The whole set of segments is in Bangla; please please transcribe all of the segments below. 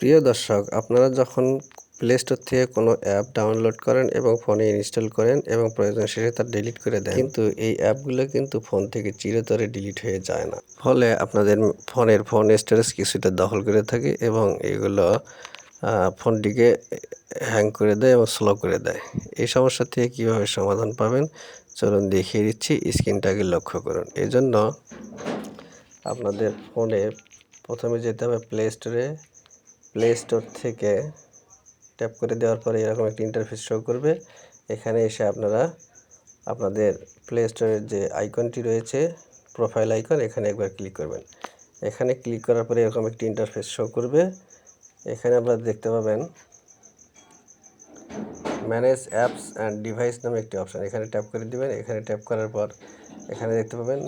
প্রিয় দর্শক, আপনারা যখন প্লে স্টোর থেকে কোনো অ্যাপ ডাউনলোড করেন এবং ফোনে ইনস্টল করেন এবং প্রয়োজন শেষে তা ডিলিট করে দেন, কিন্তু এই অ্যাপগুলো কিন্তু ফোন থেকে চিরতরে ডিলিট হয়ে যায় না। ফলে আপনাদের ফোন স্টোরেজ কিছুটা দখল করে থাকে এবং এগুলো ফোনটিকে হ্যাং করে দেয় এবং স্লো করে দেয়। এই সমস্যা থেকে কীভাবে সমাধান পাবেন চলুন দেখিয়ে দিচ্ছি। স্ক্রিনটাকে লক্ষ্য করুন। এজন্য আপনাদের ফোনে প্রথমে যেতে হবে প্লে স্টোর থেকে ট্যাপ করে দেওয়ার পরে এরকম একটি ইন্টারফেস শো করবে। এখানে এসে আপনারা আপনাদের প্লে স্টোরের যে আইকনটি রয়েছে, প্রোফাইল আইকন, এখানে একবার ক্লিক করবেন। এখানে ক্লিক করার পরে এরকম একটি ইন্টারফেস শো করবে। এখানে আপনারা দেখতে পাবেন ম্যানেজ অ্যাপস অ্যান্ড ডিভাইস নামে একটি অপশান, এখানে ট্যাপ করে দেবেন। এখানে ট্যাপ করার পর এখানে দেখতে পাবেন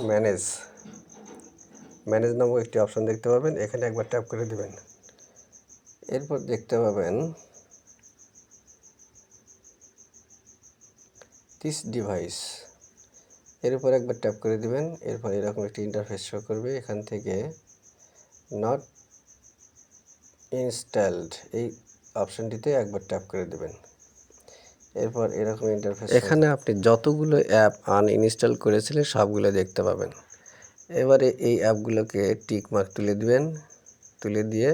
ম্যানেজ নামক একটি অপশান দেখতে পাবেন, এখানে একবার ট্যাপ করে দেবেন। এরপর দেখতে পাবেন দিস ডিভাইস, এর উপর একবার ট্যাপ করে দিবেন। এরপর এরকম একটি ইন্টারফেস শো করবে। এখান থেকে নট ইনস্টলড এই অপশানটিতে একবার ট্যাপ করে দেবেন। এরপর এরকম ইন্টারফেস, এখানে আপনি যতগুলো অ্যাপ আনইনস্টল করেছিলেন সবগুলো দেখতে পাবেন। এবারে এই অ্যাপগুলোকে টিক মার্ক তুলে দিবেন। তুলে দিয়ে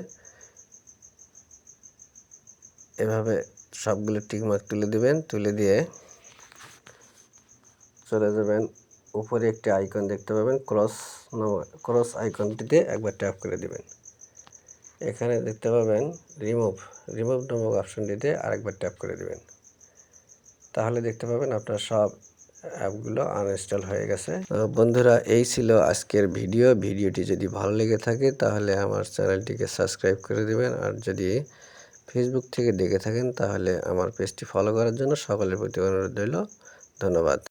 এভাবে সবগুলো টিক মার্ক তুলে দিবেন। তুলে দিয়ে চলে যাবেন, উপরে একটি আইকন দেখতে পাবেন ক্রস আইকনটিতে একবার ট্যাপ করে দিবেন। এখানে দেখতে পাবেন রিমুভ নামক অপশনটিতে আরেকবার ট্যাপ করে দিবেন। তাহলে দেখতে পাবেন আপনার সব অ্যাপগুলো আনইনস্টল হয়ে গেছে। বন্ধুরা, এই ছিল আজকের ভিডিওটি যদি ভালো লেগে থাকে তাহলে আমার চ্যানেলটিকে সাবস্ক্রাইব করে দিবেন। আর যদি ফেসবুক থেকে দেখে থাকেন তাহলে আমার পেজটি ফলো করার জন্য সকলের প্রতি অনুরোধ রইল। ধন্যবাদ।